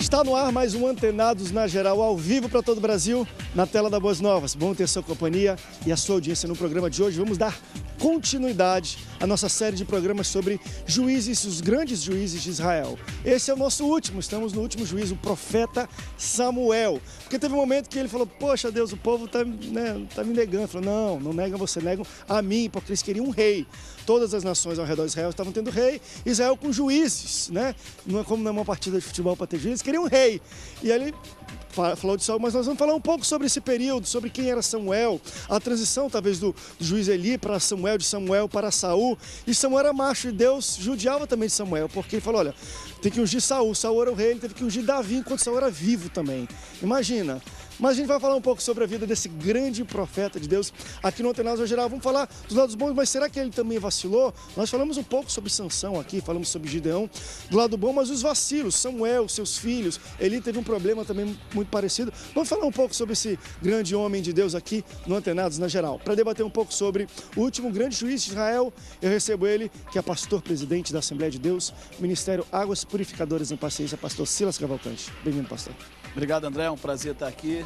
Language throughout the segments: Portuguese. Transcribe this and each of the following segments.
Está no ar mais um Antenados na Geral, ao vivo para todo o Brasil, na tela da Boas Novas. Bom ter sua companhia e a sua audiência no programa de hoje. Vamos dar continuidade à nossa série de programas sobre juízes, os grandes juízes de Israel. Esse é o nosso último, estamos no último juiz, o profeta Samuel. Porque teve um momento que ele falou, poxa Deus, o povo está me negando. Ele falou, não negam você, negam a mim, porque eles queriam um rei. Todas as nações ao redor de Israel estavam tendo rei, Israel com juízes, né? Não é como numa partida de futebol para ter juízes, queriam um rei. E ele falou de Saul, mas nós vamos falar um pouco sobre esse período, sobre quem era Samuel, a transição talvez do juiz Eli para Samuel, de Samuel para Saul. E Samuel era macho e Deus judiava também de Samuel, porque ele falou, olha, tem que ungir Saul, Saul era o rei, ele teve que ungir Davi enquanto Saul era vivo também. Imagina. Mas a gente vai falar um pouco sobre a vida desse grande profeta de Deus aqui no Antenados na Geral. Vamos falar dos lados bons, mas será que ele também vacilou? Nós falamos um pouco sobre Sansão aqui, falamos sobre Gideão, do lado bom, mas os vacilos, Samuel, seus filhos, Eli teve um problema também muito parecido. Vamos falar um pouco sobre esse grande homem de Deus aqui no Antenados na Geral. Para debater um pouco sobre o último grande juiz de Israel, eu recebo ele, que é pastor-presidente da Assembleia de Deus, Ministério Águas Purificadoras em Paciência, pastor Silas Cavalcante. Bem-vindo, pastor. Obrigado, André, é um prazer estar aqui.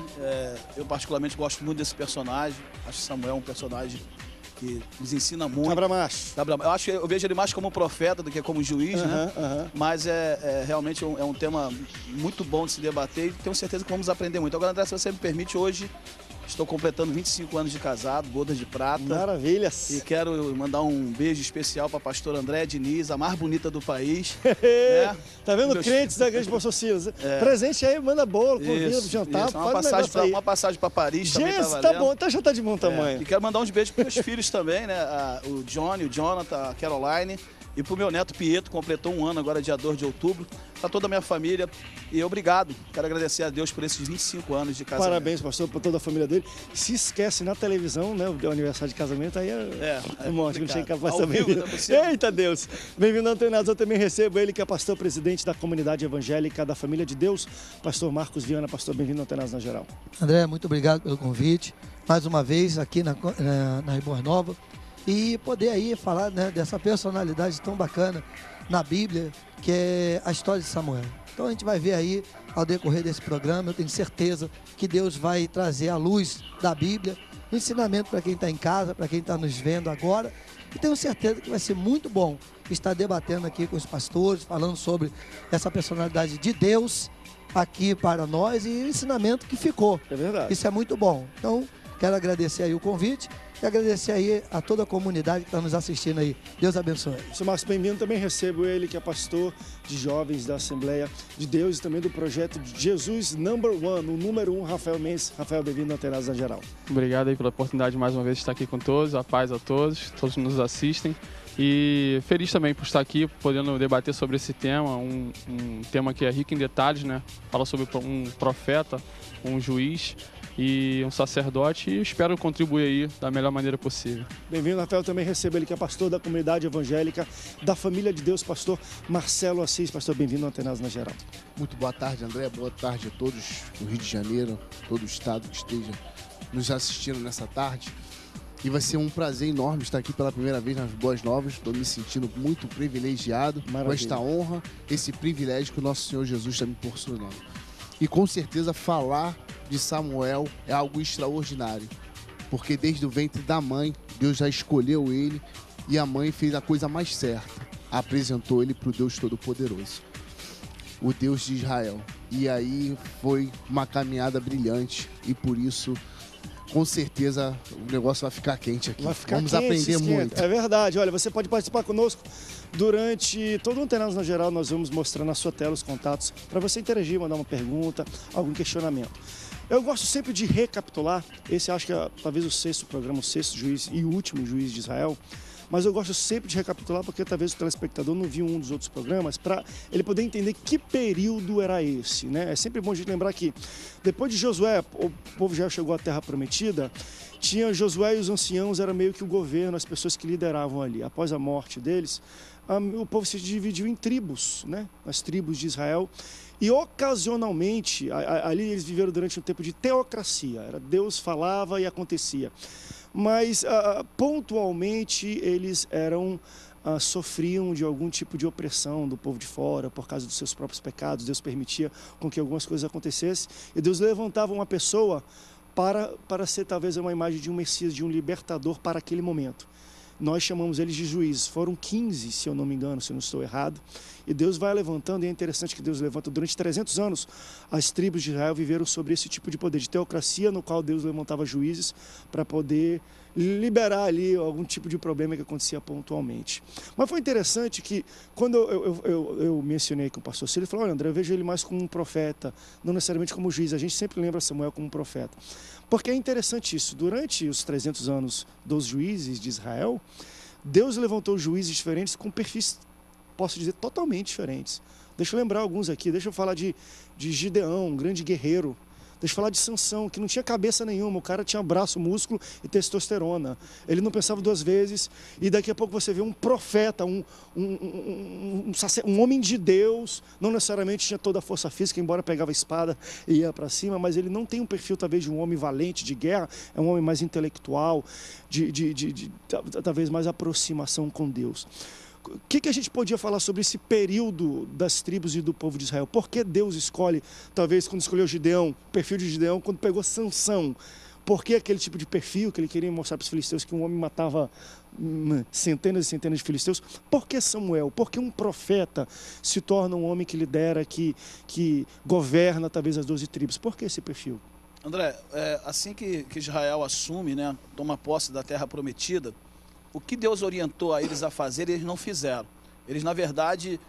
Eu particularmente gosto muito desse personagem. Acho que Samuel é um personagem que nos ensina muito. Cabra macho. Eu vejo ele mais como um profeta do que como juiz, né? Mas realmente é um tema muito bom de se debater e tenho certeza que vamos aprender muito. Agora, André, se você me permite, hoje estou completando 25 anos de casado, bodas de prata. Maravilhas. E quero mandar um beijo especial para a pastora Andréa Diniz, a mais bonita do país. Né? Tá vendo? Crentes da igreja do pastor Silas. Presente aí, manda bolo, convida, jantar. Uma passagem para Paris também tá valendo. Tá bom, já tá de bom tamanho. E quero mandar uns beijos para meus filhos também, né? O Johnny, o Jonathan, a Caroline. E pro meu neto Pietro, completou um ano agora, dia 2 de outubro. Para toda a minha família. E obrigado. Quero agradecer a Deus por esses 25 anos de casamento. Parabéns, pastor, por toda a família dele. Se esquece na televisão, né? O aniversário de casamento, aí é morte, não chega capaz de saber. Eita Deus! Bem-vindo ao Antenados. Eu também recebo ele, que é pastor-presidente da comunidade evangélica da Família de Deus, pastor Marcos Viana. Pastor, bem-vindo ao Antenados na Geral. André, muito obrigado pelo convite. Mais uma vez aqui na Boas Novas. E poder aí falar, né, dessa personalidade tão bacana na Bíblia, que é a história de Samuel. Então a gente vai ver aí, ao decorrer desse programa, eu tenho certeza que Deus vai trazer a luz da Bíblia, um ensinamento para quem está em casa, para quem está nos vendo agora. E tenho certeza que vai ser muito bom estar debatendo aqui com os pastores, falando sobre essa personalidade de Deus aqui para nós e o ensinamento que ficou. É verdade. Isso é muito bom. Então, quero agradecer aí o convite e agradecer aí a toda a comunidade que está nos assistindo aí. Deus abençoe. Sr. Marcos, bem-vindo. Também recebo ele, que é pastor de jovens da Assembleia de Deus e também do projeto de Jesus Number One, o número 1, Rafael Mendes. Rafael, bem-vindo ao Antenados na Geral. Obrigado aí pela oportunidade mais uma vez de estar aqui com todos, a paz a todos que nos assistem. E feliz também por estar aqui, podendo debater sobre esse tema, um tema que é rico em detalhes, né? Fala sobre um profeta, um juiz e um sacerdote, e espero contribuir aí da melhor maneira possível. Bem-vindo, Rafael. Também recebo ele, que é pastor da comunidade evangélica da Família de Deus, pastor Marcelo Assis. Pastor, bem-vindo ao Antenados na Geral. Muito boa tarde, André. Boa tarde a todos do Rio de Janeiro, todo o estado que esteja nos assistindo nessa tarde. E vai ser um prazer enorme estar aqui pela primeira vez nas Boas Novas. Estou me sentindo muito privilegiado com esta honra, esse privilégio que o nosso Senhor Jesus está me proporcionando. E com certeza falar de Samuel é algo extraordinário, porque desde o ventre da mãe, Deus já escolheu ele e a mãe fez a coisa mais certa, apresentou ele para o Deus Todo-Poderoso, o Deus de Israel. E aí foi uma caminhada brilhante e por isso, com certeza, o negócio vai ficar quente aqui. Vamos aprender muito. É verdade. Olha, você pode participar conosco durante todo o Antenados na Geral. Nós vamos mostrar na sua tela os contatos para você interagir, mandar uma pergunta, algum questionamento. Eu gosto sempre de recapitular. Esse acho que é talvez o sexto programa, o sexto juiz e o último juiz de Israel. Mas eu gosto sempre de recapitular porque talvez o telespectador não viu um dos outros programas para ele poder entender que período era esse, né? É sempre bom a gente lembrar que depois de Josué, o povo já chegou à Terra Prometida, tinha Josué e os anciãos, era meio que o governo, as pessoas que lideravam ali. Após a morte deles, o povo se dividiu em tribos, né? As tribos de Israel. E ocasionalmente, ali eles viveram durante um tempo de teocracia. Deus falava e acontecia. Mas pontualmente eles eram sofriam de algum tipo de opressão do povo de fora por causa dos seus próprios pecados. Deus permitia com que algumas coisas acontecessem e Deus levantava uma pessoa para ser talvez uma imagem de um Messias, de um libertador para aquele momento. Nós chamamos eles de juízes. Foram 15, se eu não me engano, se eu não estou errado. E Deus vai levantando, e é interessante que Deus levanta. Durante 300 anos, as tribos de Israel viveram sobre esse tipo de poder, de teocracia, no qual Deus levantava juízes para poder liberar ali algum tipo de problema que acontecia pontualmente. Mas foi interessante que, quando eu mencionei com o pastor Cílio, ele falou: olha, André, eu vejo ele mais como um profeta, não necessariamente como juiz. A gente sempre lembra Samuel como um profeta. Porque é interessante isso. Durante os 300 anos dos juízes de Israel, Deus levantou juízes diferentes com perfis, posso dizer, totalmente diferentes. Deixa eu lembrar alguns aqui. Deixa eu falar de Gideão, um grande guerreiro. Deixa eu falar de Sansão, que não tinha cabeça nenhuma. O cara tinha braço, músculo e testosterona. Ele não pensava duas vezes. E daqui a pouco você vê um profeta, um homem de Deus. Não necessariamente tinha toda a força física, embora pegava a espada e ia para cima. Mas ele não tem um perfil, talvez, de um homem valente, de guerra. É um homem mais intelectual, talvez mais aproximação com Deus. O que a gente podia falar sobre esse período das tribos e do povo de Israel? Por que Deus escolhe, talvez quando escolheu Gideão, o perfil de Gideão, quando pegou Sansão? Por que aquele tipo de perfil que ele queria mostrar para os filisteus, que um homem matava centenas e centenas de filisteus? Por que Samuel? Por que um profeta se torna um homem que lidera, que governa talvez as 12 tribos? Por que esse perfil? André, assim que Israel assume, né, toma posse da terra prometida, o que Deus orientou a eles a fazer, eles não fizeram. Eles, na verdade,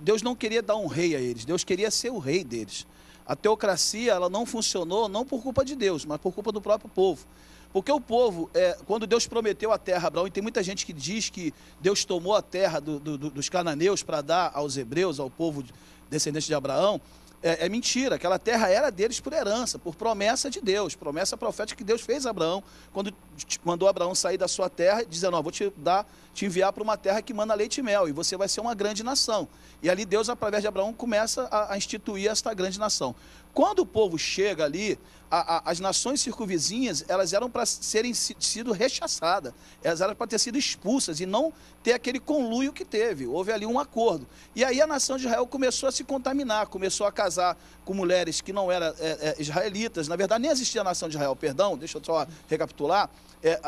Deus não queria dar um rei a eles, Deus queria ser o rei deles. A teocracia, ela não funcionou, não por culpa de Deus, mas por culpa do próprio povo. Porque o povo, quando Deus prometeu a terra a Abraão, e tem muita gente que diz que Deus tomou a terra dos cananeus para dar aos hebreus, ao povo descendente de Abraão, é mentira. Aquela terra era deles por herança, por promessa de Deus, promessa profética que Deus fez a Abraão, quando mandou Abraão sair da sua terra, dizendo: vou te enviar para uma terra que manda leite e mel, e você vai ser uma grande nação. E ali Deus, através de Abraão, começa a instituir esta grande nação. Quando o povo chega ali, as nações circunvizinhas, elas eram para serem sido rechaçadas, elas eram para ter sido expulsas e não ter aquele conluio que teve. Houve ali um acordo. E aí a nação de Israel começou a se contaminar, começou a casar com mulheres que não eram israelitas. Na verdade, nem existia a nação de Israel, perdão, deixa eu só recapitular.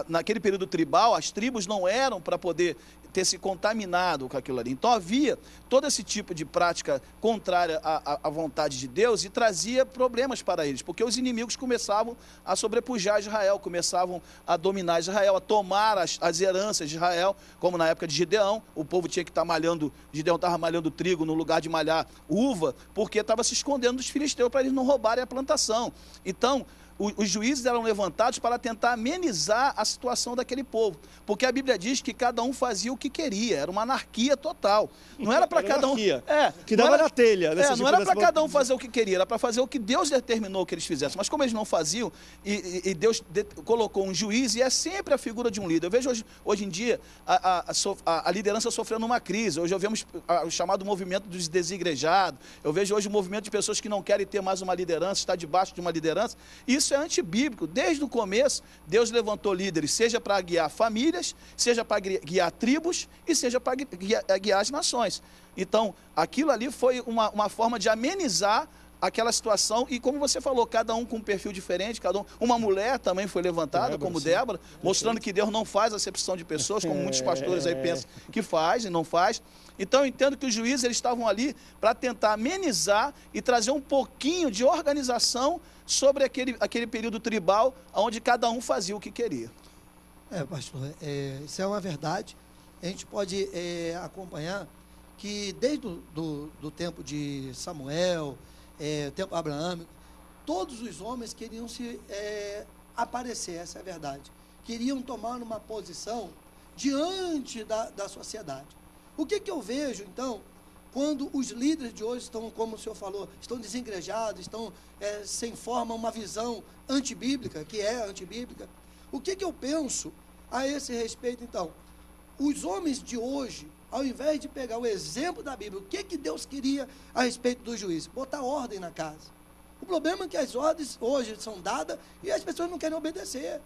Naquele período tribal, as tribos não eram para poder ter se contaminado com aquilo ali. Então havia todo esse tipo de prática contrária à vontade de Deus e trazia problemas para eles, porque os inimigos começavam a sobrepujar Israel, começavam a dominar Israel, a tomar as heranças de Israel, como na época de Gideão. O povo tinha que estar malhando, Gideão estava malhando trigo no lugar de malhar uva, porque estava se escondendo dos filisteus para eles não roubarem a plantação. Então, os juízes eram levantados para tentar amenizar a situação daquele povo, porque a Bíblia diz que cada um fazia o que queria, era uma anarquia total. Não era para cada um. Que dava na telha. Não era para cada um fazer o que queria, era para fazer o que Deus determinou que eles fizessem. Mas como eles não faziam, e Deus colocou um juiz, e é sempre a figura de um líder. Eu vejo hoje em dia a liderança sofrendo uma crise. Hoje vemos o chamado movimento dos desigrejados. Eu vejo hoje o movimento de pessoas que não querem ter mais uma liderança, está debaixo de uma liderança. Isso é antibíblico. Desde o começo, Deus levantou líderes, seja para guiar famílias, seja para guiar tribos e seja para guiar as nações. Então, aquilo ali foi uma forma de amenizar aquela situação, e como você falou, cada um com um perfil diferente, uma mulher também foi levantada, como Débora, mostrando que Deus não faz acepção de pessoas, como muitos pastores aí pensam que faz e não faz. Então eu entendo que os juízes eles estavam ali para tentar amenizar e trazer um pouquinho de organização sobre aquele período tribal, onde cada um fazia o que queria. Pastor, isso é uma verdade. A gente pode acompanhar que desde do tempo de Samuel, o tempo abraâmico, todos os homens queriam se aparecer, essa é a verdade. Queriam tomar uma posição diante da sociedade. O que eu vejo, então, quando os líderes de hoje estão, como o senhor falou, estão desigrejados, estão sem forma, uma visão antibíblica, que é antibíblica? O que eu penso a esse respeito, então? Os homens de hoje, ao invés de pegar o exemplo da Bíblia, o que Deus queria a respeito dos juízes? Botar ordem na casa. O problema é que as ordens hoje são dadas e as pessoas não querem obedecer.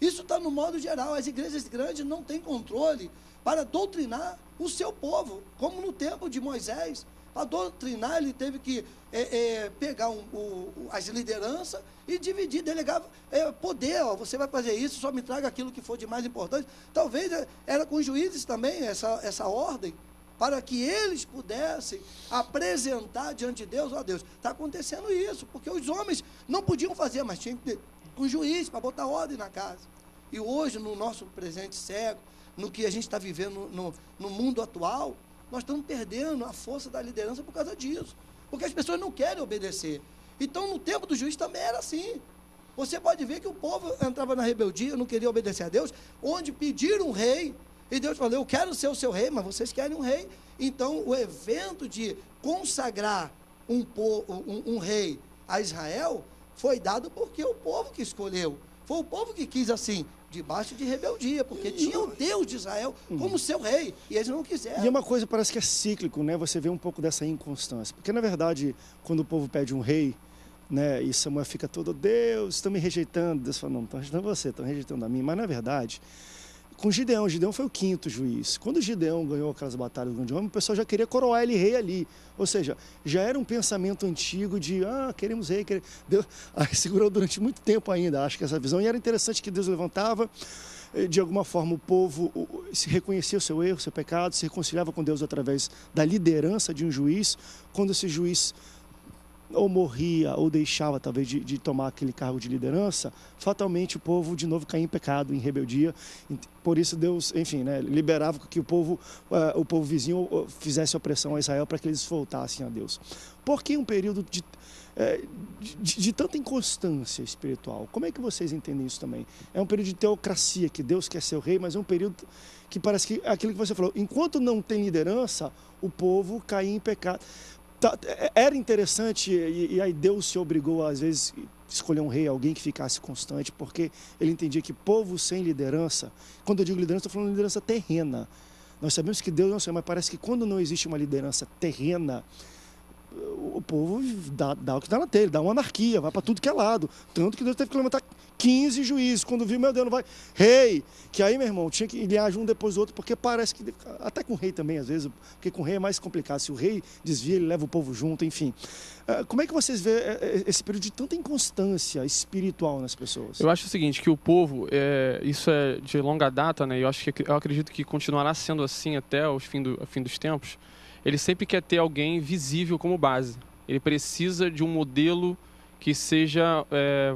Isso está no modo geral. As igrejas grandes não têm controle para doutrinar o seu povo, como no tempo de Moisés. Para doutrinar, ele teve que pegar as lideranças e dividir, delegar poder. Ó, você vai fazer isso, só me traga aquilo que for de mais importante. Talvez era com os juízes também essa ordem, para que eles pudessem apresentar diante de Deus, ó Deus, está acontecendo isso, porque os homens não podiam fazer, mas tinha que ter um juiz para botar ordem na casa. E hoje, no nosso presente século, no que a gente está vivendo no mundo atual, nós estamos perdendo a força da liderança por causa disso, porque as pessoas não querem obedecer. Então, no tempo do juiz também era assim. Você pode ver que o povo entrava na rebeldia, não queria obedecer a Deus, onde pediram um rei, e Deus falou, eu quero ser o seu rei, mas vocês querem um rei. Então, o evento de consagrar um rei a Israel foi dado porque o povo que escolheu. Foi o povo que quis assim, debaixo de rebeldia, porque tinha o Deus de Israel como seu rei, e eles não quiseram. E é uma coisa, parece que é cíclico, né? Você vê um pouco dessa inconstância. Porque, na verdade, quando o povo pede um rei, né, e Samuel fica todo, Deus, estão me rejeitando. Deus fala, não estão rejeitando você, estão rejeitando a mim. Mas, na verdade, com Gideão foi o 5º juiz. Quando Gideão ganhou aquelas batalhas do grande homem, o pessoal já queria coroar ele rei ali. Ou seja, já era um pensamento antigo de, queremos rei. Deus segurou durante muito tempo ainda, acho que essa visão. E era interessante que Deus levantava, de alguma forma o povo se reconhecia o seu erro, o seu pecado, se reconciliava com Deus através da liderança de um juiz. Quando esse juiz ou morria, ou deixava talvez de tomar aquele cargo de liderança, fatalmente o povo de novo caía em pecado, em rebeldia. Por isso Deus, enfim, né, liberava que o povo vizinho fizesse opressão a Israel para que eles voltassem a Deus. Por que um período de tanta inconstância espiritual? Como é que vocês entendem isso também? É um período de teocracia, que Deus quer ser o rei, mas é um período que parece que, aquilo que você falou, enquanto não tem liderança, o povo cai em pecado. Era interessante, e aí Deus se obrigou, às vezes, a escolher um rei, alguém que ficasse constante, porque ele entendia que povo sem liderança, quando eu digo liderança, estou falando de liderança terrena. Nós sabemos que Deus não sei, mas parece que quando não existe uma liderança terrena, o povo dá o que dá na telha, dá uma anarquia, vai para tudo que é lado. Tanto que Deus teve que levantar 15 juízes. Quando viu, meu Deus, não vai. Rei! Que aí, meu irmão, tinha que ir um depois do outro, porque parece que. Até com o rei também, às vezes, porque com o rei é mais complicado. Se o rei desvia, ele leva o povo junto, enfim. Como é que vocês vê esse período de tanta inconstância espiritual nas pessoas? Eu acho o seguinte, que o povo, isso é de longa data, né? Eu acredito que continuará sendo assim até o fim dos tempos. Ele sempre quer ter alguém visível como base. Ele precisa de um modelo que seja,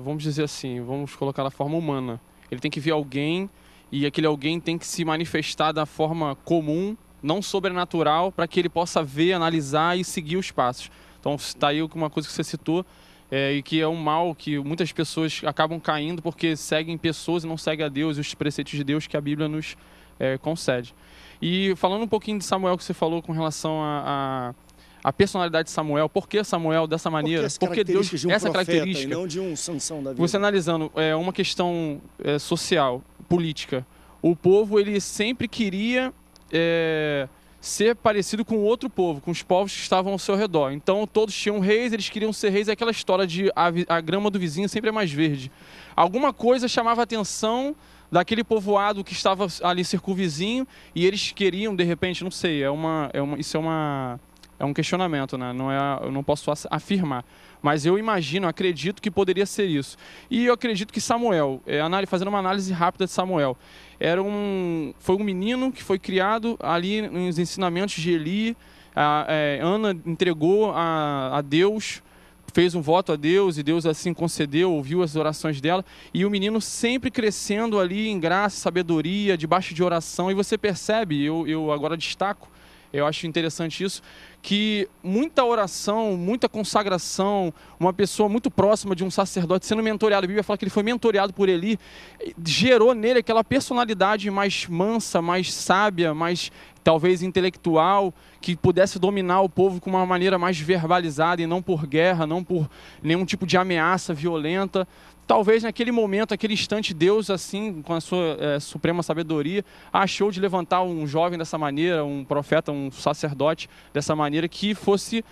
vamos dizer assim, vamos colocar da forma humana. Ele tem que ver alguém e aquele alguém tem que se manifestar da forma comum, não sobrenatural, para que ele possa ver, analisar e seguir os passos. Então, está aí uma coisa que você citou, e que é um mal que muitas pessoas acabam caindo porque seguem pessoas e não seguem a Deus e os preceitos de Deus que a Bíblia nos concede. E falando um pouquinho de Samuel que você falou com relação à personalidade de Samuel, por que Samuel dessa maneira? Porque Deus, de um essa profeta, característica, e não de um Sansão da vida. Você analisando uma questão social, política, o povo ele sempre queria ser parecido com outro povo, com os povos que estavam ao seu redor. Então todos tinham reis, eles queriam ser reis, é aquela história de a grama do vizinho sempre é mais verde. Alguma coisa chamava a atenção daquele povoado que estava ali circunvizinho e eles queriam, de repente, não sei, isso é um questionamento, né? Eu não posso afirmar, mas eu acredito que poderia ser isso. E eu acredito que Samuel, fazendo uma análise rápida de Samuel, foi um menino que foi criado ali nos ensinamentos de Eli. Ana entregou a Deus, fez um voto a Deus e Deus assim concedeu, ouviu as orações dela, e o menino sempre crescendo ali em graça, sabedoria, debaixo de oração. E você percebe, eu agora destaco, eu acho interessante isso, que muita oração, muita consagração, uma pessoa muito próxima de um sacerdote sendo mentoreado, a Bíblia fala que ele foi mentoreado por Eli, gerou nele aquela personalidade mais mansa, mais sábia, mais talvez intelectual, que pudesse dominar o povo com uma maneira mais verbalizada e não por guerra, não por nenhum tipo de ameaça violenta. talvez naquele momento, naquele instante, Deus, assim, com a sua suprema sabedoria, achou de levantar um jovem dessa maneira, um profeta, um sacerdote dessa maneira, que fosse,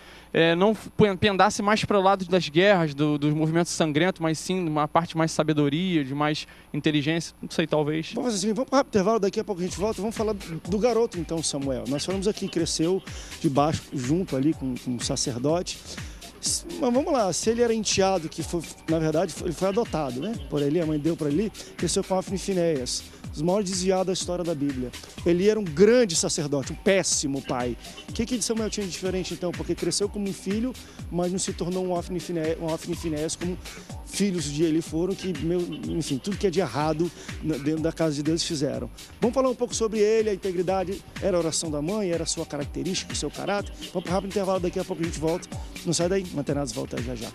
não pendasse mais para o lado das guerras, dos movimentos sangrentos, mas sim uma parte mais de sabedoria, de mais inteligência, não sei, talvez. Vamos fazer assim, vamos para o intervalo, daqui a pouco a gente volta, vamos falar do garoto então, Samuel. Nós falamos aqui, cresceu debaixo, junto ali com um sacerdote. Mas vamos lá, se ele era enteado, que foi, na verdade ele foi adotado, né? Por Eli, a mãe deu para ele, cresceu com Ofni e Finéias, os maiores desviados da história da Bíblia. Eli era um grande sacerdote, um péssimo pai. O que de Samuel tinha de diferente então? Porque cresceu como um filho, mas não se tornou um Ofni e Finéias como filhos de Eli foram, que, enfim, tudo que é de errado dentro da casa de Deus fizeram. Vamos falar um pouco sobre ele, a integridade, era a oração da mãe, era a sua característica, o seu caráter. Vamos para um rápido intervalo, daqui a pouco a gente volta. Não sai daí, Mantenados volta já já.